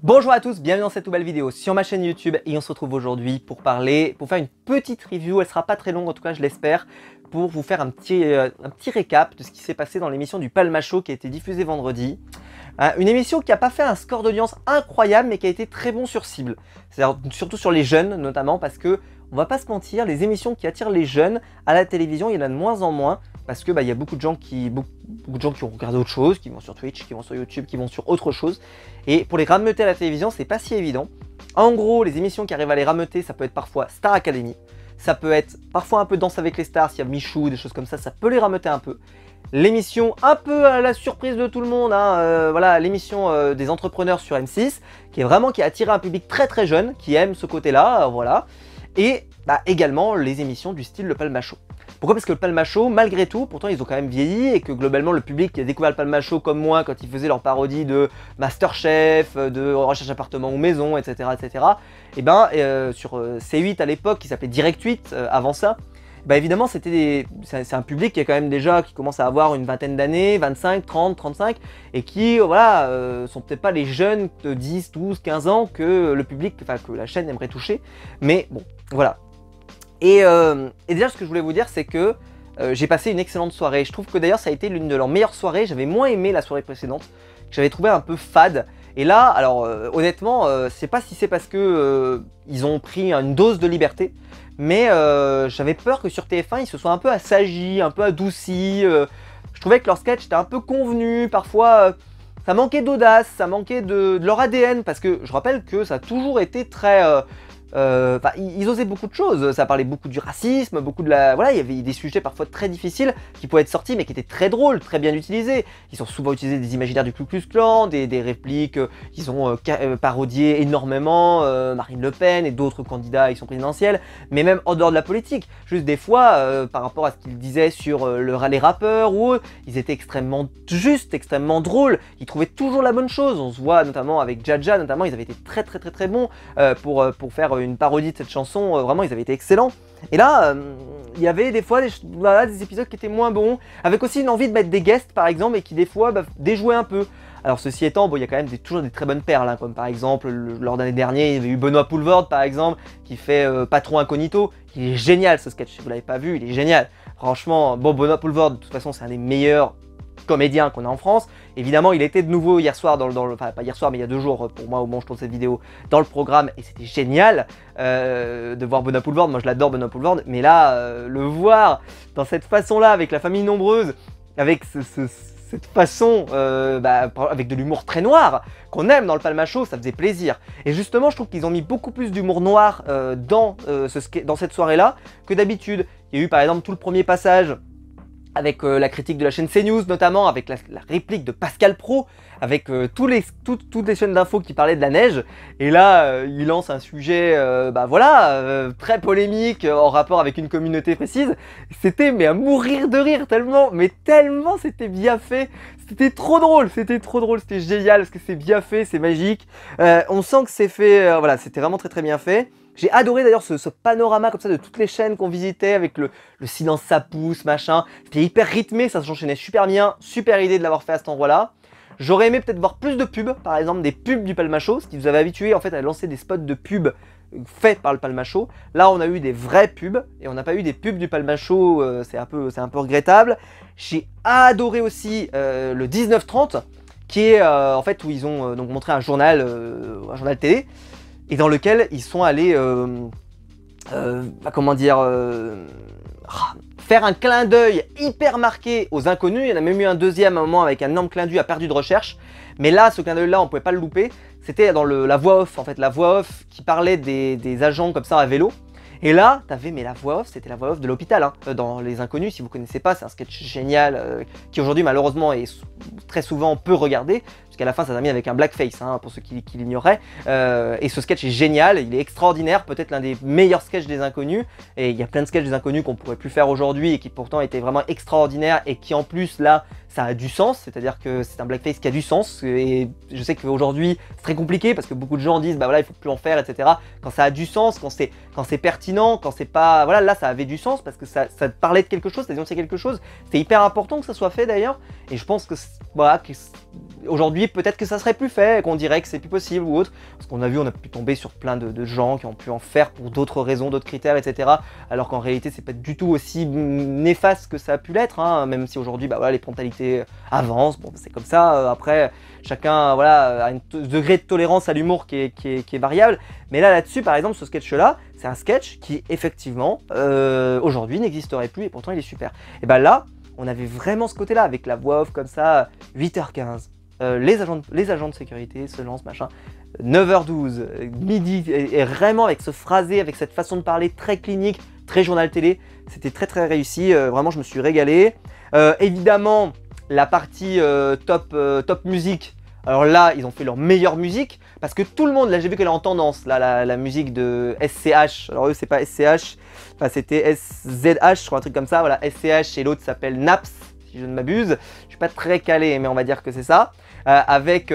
Bonjour à tous, bienvenue dans cette nouvelle vidéo sur ma chaîne YouTube et on se retrouve aujourd'hui pour faire une petite review, elle sera pas très longue en tout cas je l'espère, pour vous faire un petit récap de ce qui s'est passé dans l'émission du Palma Show qui a été diffusée vendredi. Une émission qui n'a pas fait un score d'audience incroyable mais qui a été très bon sur cible, c'est-à-dire surtout sur les jeunes notamment parce que on va pas se mentir, les émissions qui attirent les jeunes à la télévision, il y en a de moins en moins parce que y a beaucoup de gens qui ont regardé autre chose, qui vont sur Twitch, qui vont sur YouTube, qui vont sur autre chose. Et pour les rameuter à la télévision, c'est pas si évident. En gros, les émissions qui arrivent à les rameuter, ça peut être parfois Star Academy, ça peut être parfois un peu Danse avec les stars, s'il y a Michou, des choses comme ça peut les rameuter un peu. L'émission un peu à la surprise de tout le monde, voilà, l'émission des entrepreneurs sur M6, qui a attiré un public très très jeune, qui aime ce côté-là, voilà. Et également les émissions du style le Palma Show. Pourquoi? Parce que le Palma Show, malgré tout, pourtant ils ont quand même vieilli et que globalement le public qui a découvert le Palma Show comme moi quand ils faisaient leur parodie de Masterchef, de Recherche appartement ou maison, etc. Et sur C8 à l'époque qui s'appelait Direct 8 avant ça, évidemment c'est un public qui est quand même déjà qui commence à avoir une vingtaine d'années, 25, 30, 35 et qui sont peut-être pas les jeunes de 10, 12, 15 ans que le public, que la chaîne aimerait toucher, mais bon voilà. Et déjà ce que je voulais vous dire c'est que j'ai passé une excellente soirée. Je trouve que d'ailleurs ça a été l'une de leurs meilleures soirées. J'avais moins aimé la soirée précédente, que j'avais trouvé un peu fade. Et là, alors honnêtement, je sais pas si c'est parce que ils ont pris une dose de liberté, mais j'avais peur que sur TF1 ils se soient un peu assagis, un peu adoucis. Je trouvais que leur sketch était un peu convenu, parfois ça manquait d'audace, ça manquait de leur ADN, parce que je rappelle que ça a toujours été très... ils osaient beaucoup de choses, ça parlait beaucoup du racisme, beaucoup de la... Voilà, il y avait des sujets parfois très difficiles qui pouvaient être sortis mais qui étaient très drôles, très bien utilisés. Ils ont souvent utilisé des imaginaires du Ku Klux Klan, des répliques, ils ont parodié énormément Marine Le Pen et d'autres candidats à l'élection présidentielle, mais même en dehors de la politique. Juste des fois, par rapport à ce qu'ils disaient sur les rappeurs ou eux, ils étaient extrêmement justes, extrêmement drôles, ils trouvaient toujours la bonne chose. On se voit notamment avec Jaja, notamment, ils avaient été très bons pour faire une parodie de cette chanson, vraiment ils avaient été excellents. Et là, il y avait des fois des épisodes qui étaient moins bons, avec aussi une envie de mettre des guests par exemple, et qui des fois déjouaient un peu. Alors ceci étant, il y a quand même toujours des très bonnes perles, comme par exemple, lors d'année dernière, il y avait eu Benoît Poelvoorde par exemple, qui fait Patron Incognito. Il est génial ce sketch, si vous l'avez pas vu, il est génial. Franchement, bon, Benoît Poelvoorde, de toute façon, c'est un des meilleurs comédien qu'on a en France. Évidemment, il était de nouveau hier soir, enfin pas hier soir, mais il y a 2 jours pour moi au moment où je tourne cette vidéo, dans le programme, et c'était génial de voir Benoît Poelvoorde. Moi je l'adore Benoît Poelvoorde, mais là, le voir dans cette façon-là, avec la famille nombreuse, avec cette façon, avec de l'humour très noir, qu'on aime dans le Palma Show, ça faisait plaisir. Et justement, je trouve qu'ils ont mis beaucoup plus d'humour noir dans cette soirée-là que d'habitude. Il y a eu par exemple tout le premier passage avec la critique de la chaîne CNews, notamment avec la réplique de Pascal Praud, avec toutes les chaînes d'infos qui parlaient de la neige. Et là, il lance un sujet très polémique en rapport avec une communauté précise. C'était à mourir de rire, tellement c'était bien fait. C'était trop drôle, c'était génial, parce que c'est bien fait, c'est magique. On sent que c'est fait, c'était vraiment très bien fait. J'ai adoré d'ailleurs ce panorama comme ça de toutes les chaînes qu'on visitait avec le silence ça pousse, machin. C'était hyper rythmé, ça s'enchaînait super bien. Super idée de l'avoir fait à cet endroit-là. J'aurais aimé peut-être voir plus de pubs, par exemple des pubs du Palma Show, ce qui vous avait habitué en fait à lancer des spots de pubs faits par le Palma Show. Là on a eu des vraies pubs et on n'a pas eu des pubs du Palma Show, c'est un peu regrettable. J'ai adoré aussi le 19-30 qui est en fait où ils ont donc montré un journal télé, et dans lequel ils sont allés, faire un clin d'œil hyper marqué aux inconnus. Il y en a même eu un deuxième à un moment avec un énorme clin d'œil à Perdu de recherche. Mais là, ce clin d'œil là, on pouvait pas le louper. C'était dans la voix off, en fait, la voix off qui parlait des agents comme ça à vélo. Et là, mais la voix off, c'était la voix off de l'hôpital, dans Les Inconnus. Si vous connaissez pas, c'est un sketch génial qui aujourd'hui malheureusement est très souvent peu regardé, puisqu'à la fin ça termine avec un blackface, pour ceux qui l'ignoraient. Et ce sketch est génial, il est extraordinaire, peut-être l'un des meilleurs sketchs des Inconnus. Et il y a plein de sketchs des Inconnus qu'on pourrait plus faire aujourd'hui et qui pourtant étaient vraiment extraordinaires et qui en plus là, ça a du sens, c'est-à-dire que c'est un blackface qui a du sens. Et je sais qu'aujourd'hui c'est très compliqué parce que beaucoup de gens disent il faut plus en faire, etc. Quand ça a du sens, quand c'est pertinent, quand c'est pas... Voilà, là ça avait du sens parce que ça parlait de quelque chose, ça dénonçait quelque chose. C'est hyper important que ça soit fait d'ailleurs. Et je pense que aujourd'hui aujourd'hui, peut-être que ça serait plus fait, qu'on dirait que c'est plus possible ou autre. Parce qu'on a vu, on a pu tomber sur plein de gens qui ont pu en faire pour d'autres raisons, d'autres critères, etc. Alors qu'en réalité, c'est pas du tout aussi néfaste que ça a pu l'être, hein, même si aujourd'hui, bah, voilà, les mentalités avancent. Bon, c'est comme ça. Après, chacun voilà, a un degré de tolérance à l'humour qui est variable. Mais là-dessus, par exemple, ce sketch-là, c'est un sketch qui, effectivement, aujourd'hui n'existerait plus et pourtant il est super. Et ben là, on avait vraiment ce côté-là, avec la voix off comme ça, 8h15. Les agents de sécurité se lancent, machin. 9h12, midi, et vraiment avec ce phrasé, avec cette façon de parler très clinique, très journal télé. C'était très très réussi, vraiment je me suis régalé. Évidemment, la partie top musique. Alors là, ils ont fait leur meilleure musique, parce que tout le monde, là j'ai vu qu'elle est en tendance, là, la musique de SCH, alors eux c'est pas SCH, enfin c'était SZH, je crois un truc comme ça, voilà, SCH et l'autre s'appelle Naps, si je ne m'abuse, je suis pas très calé, mais on va dire que c'est ça, avec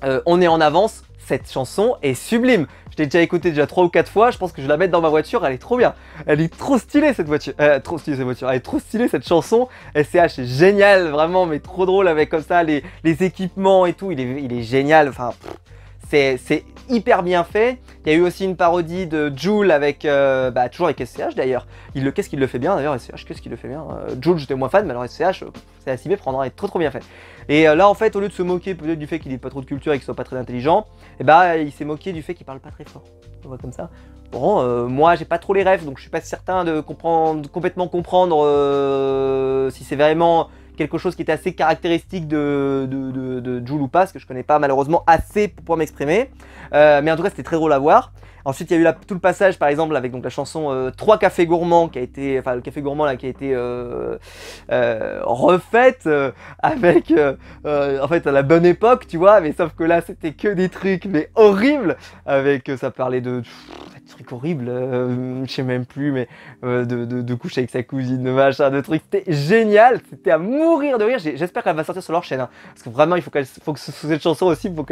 On est en avance, cette chanson est sublime. Je l'ai déjà écoutée 3 ou 4 fois, je pense que je vais la mettre dans ma voiture, elle est trop bien. Elle est trop stylée cette voiture, elle est trop stylée cette chanson. SCH est génial, vraiment, mais trop drôle avec comme ça les équipements et tout, il est génial, enfin... C'est hyper bien fait. Il y a eu aussi une parodie de Jul avec, toujours avec SCH d'ailleurs. Qu'est-ce qu'il le fait bien d'ailleurs, SCH, qu'est-ce qu'il le fait bien. Jul, j'étais moins fan, mais alors SCH, c'est à s'y méprendre, il est trop bien fait. Et là, en fait, au lieu de se moquer peut-être du fait qu'il n'ait pas trop de culture et qu'il soit pas très intelligent, et il s'est moqué du fait qu'il parle pas très fort. On voit comme ça. Bon, moi, j'ai pas trop les rêves, donc je suis pas certain de complètement comprendre si c'est vraiment quelque chose qui était assez caractéristique de Jul ou pas, parce que je connais pas malheureusement assez pour pouvoir m'exprimer. Mais en tout cas, c'était très drôle à voir. Ensuite, il y a eu tout le passage, par exemple, avec donc, la chanson 3 cafés gourmands, qui a été, enfin le café gourmand là, qui a été refaite avec, en fait, à la bonne époque, tu vois, mais sauf que là, c'était que des trucs, mais horribles, avec, ça parlait de trucs horribles, je sais même plus, mais de coucher avec sa cousine, de machin, de trucs, c'était génial, c'était à mourir de rire. J'espère qu'elle va sortir sur leur chaîne, hein, parce que vraiment, il faut que cette chanson aussi, faut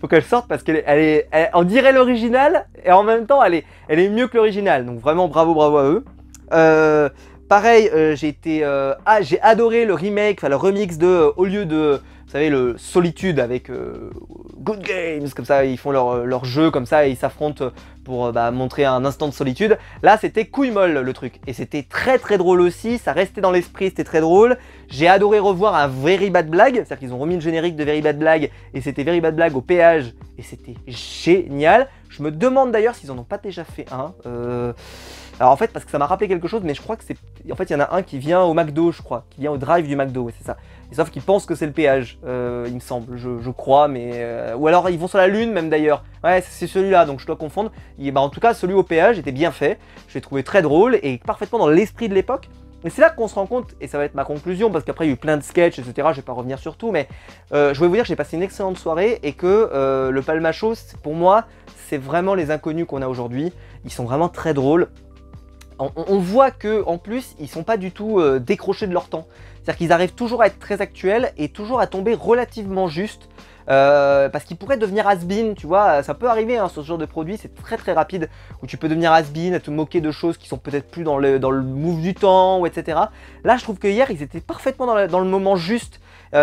qu'elle sorte, parce on dirait l'original, et en même temps, elle est mieux que l'original, donc vraiment bravo à eux. Pareil, j'ai adoré le remake, enfin le remix de, au lieu de, vous savez, le Solitude avec Good Games, comme ça, ils font leur jeu comme ça et ils s'affrontent pour montrer un instant de solitude. Là, c'était couille molle le truc. Et c'était très très drôle aussi, ça restait dans l'esprit, c'était très drôle. J'ai adoré revoir un Very Bad Blague, c'est-à-dire qu'ils ont remis le générique de Very Bad Blague et c'était Very Bad Blague au péage et c'était génial. Je me demande d'ailleurs s'ils en ont pas déjà fait un. Alors en fait, parce que ça m'a rappelé quelque chose, mais je crois que c'est... En fait, il y en a un qui vient au McDo, je crois, qui vient au drive du McDo, ouais, c'est ça. Et sauf qu'ils pensent que c'est le péage, il me semble, je crois, mais... Ou alors ils vont sur la lune même d'ailleurs. Ouais, c'est celui-là, donc je dois confondre. En tout cas, celui au péage était bien fait, je l'ai trouvé très drôle et parfaitement dans l'esprit de l'époque. Et c'est là qu'on se rend compte, et ça va être ma conclusion, parce qu'après il y a eu plein de sketchs, etc. Je vais pas revenir sur tout, mais je voulais vous dire que j'ai passé une excellente soirée et que le Palmacho, pour moi, c'est vraiment les inconnus qu'on a aujourd'hui. Ils sont vraiment très drôles. On voit que en plus, ils sont pas du tout décrochés de leur temps. C'est-à-dire qu'ils arrivent toujours à être très actuels et toujours à tomber relativement juste. Parce qu'ils pourraient devenir has-been, tu vois, ça peut arriver hein, sur ce genre de produit, c'est très très rapide, où tu peux devenir has-been, à te moquer de choses qui sont peut-être plus dans le move du temps, ou etc. Là, je trouve que hier, ils étaient parfaitement dans le moment juste,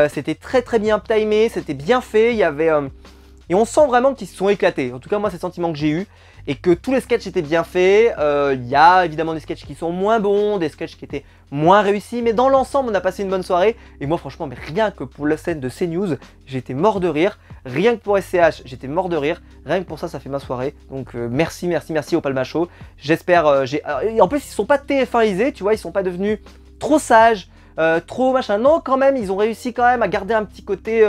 c'était très très bien timé, c'était bien fait, il y avait... Et on sent vraiment qu'ils se sont éclatés, en tout cas moi c'est le sentiment que j'ai eu, et que tous les sketchs étaient bien faits, il y a évidemment des sketchs qui sont moins bons, des sketchs qui étaient moins réussis, mais dans l'ensemble on a passé une bonne soirée, et moi franchement, mais rien que pour la scène de CNews, j'étais mort de rire, rien que pour SCH, j'étais mort de rire, rien que pour ça, ça fait ma soirée, donc merci au Palmacho, j'espère, en plus ils sont pas TF1isés, tu vois, ils sont pas devenus trop sages, trop machin, non quand même, ils ont réussi quand même à garder un petit côté...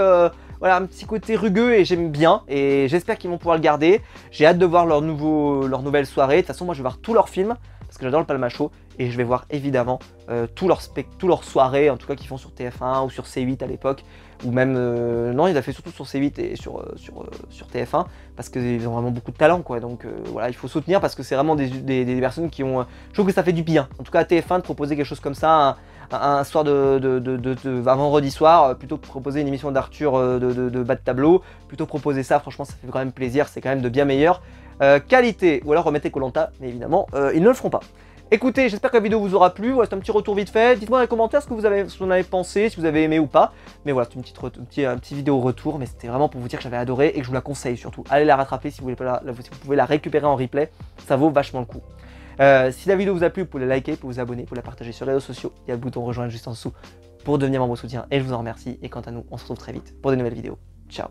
Voilà, un petit côté rugueux et j'aime bien et j'espère qu'ils vont pouvoir le garder. J'ai hâte de voir leur nouvelle soirée. De toute façon, moi je vais voir tous leurs films parce que j'adore le Palmacho et je vais voir évidemment tous leurs soirées, en tout cas qu'ils font sur TF1 ou sur C8 à l'époque. Ou même, non, il a fait surtout sur C8 et sur TF1 parce qu'ils ont vraiment beaucoup de talent quoi. Donc voilà, il faut soutenir parce que c'est vraiment des personnes qui ont... je trouve que ça fait du bien. En tout cas à TF1 de proposer quelque chose comme ça, un soir un vendredi soir, plutôt que proposer une émission d'Arthur de bas de tableau, plutôt proposer ça, franchement ça fait quand même plaisir, c'est quand même de bien meilleur qualité, ou alors remettez Koh-Lanta, mais évidemment ils ne le feront pas. Écoutez, j'espère que la vidéo vous aura plu. Voilà, c'est un petit retour vite fait. Dites-moi dans les commentaires ce que vous en avez pensé, si vous avez aimé ou pas. Mais voilà, c'est un petit vidéo retour, mais c'était vraiment pour vous dire que j'avais adoré et que je vous la conseille surtout. Allez la rattraper si vous pouvez la récupérer en replay, ça vaut vachement le coup. Si la vidéo vous a plu, vous pouvez la liker, vous pouvez vous abonner, vous pouvez la partager sur les réseaux sociaux. Il y a le bouton rejoindre juste en dessous pour devenir membre soutien et je vous en remercie. Et quant à nous, on se retrouve très vite pour de nouvelles vidéos. Ciao.